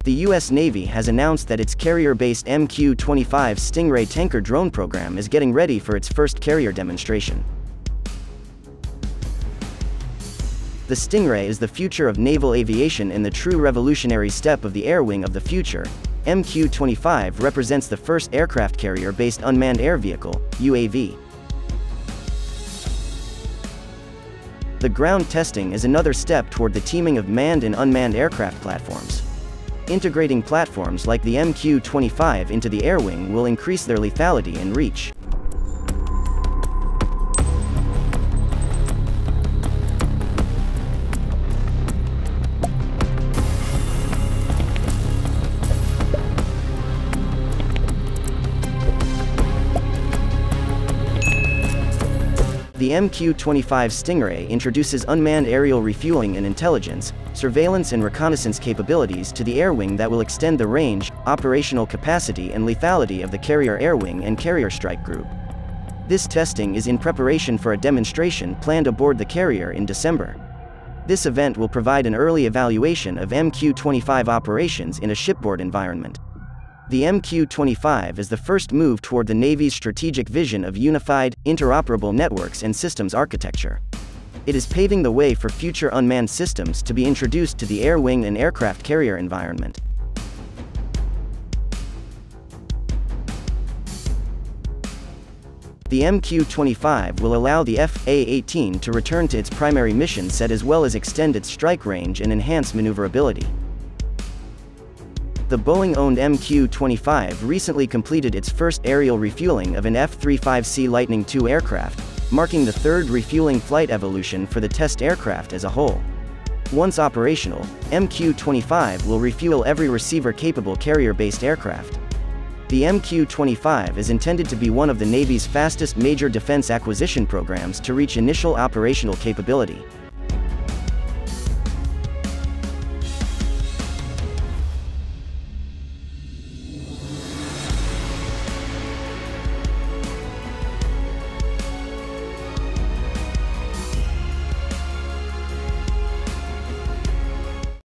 The U.S. Navy has announced that its carrier-based MQ-25 Stingray tanker drone program is getting ready for its first carrier demonstration. The Stingray is the future of naval aviation and the true revolutionary step of the air wing of the future. MQ-25 represents the first aircraft carrier-based unmanned air vehicle, UAV. The ground testing is another step toward the teaming of manned and unmanned aircraft platforms. Integrating platforms like the MQ-25 into the air wing will increase their lethality and reach. The MQ-25 Stingray introduces unmanned aerial refueling and intelligence, surveillance and reconnaissance capabilities to the air wing that will extend the range, operational capacity and lethality of the carrier air wing and carrier strike group. This testing is in preparation for a demonstration planned aboard the carrier in December. This event will provide an early evaluation of MQ-25 operations in a shipboard environment. The MQ-25 is the first move toward the Navy's strategic vision of unified, interoperable networks and systems architecture. It is paving the way for future unmanned systems to be introduced to the air wing and aircraft carrier environment. The MQ-25 will allow the F/A-18 to return to its primary mission set as well as extend its strike range and enhance maneuverability. The Boeing-owned MQ-25 recently completed its first aerial refueling of an F-35C Lightning II aircraft, marking the third refueling flight evolution for the test aircraft as a whole. Once operational, MQ-25 will refuel every receiver-capable carrier-based aircraft. The MQ-25 is intended to be one of the Navy's fastest major defense acquisition programs to reach initial operational capability.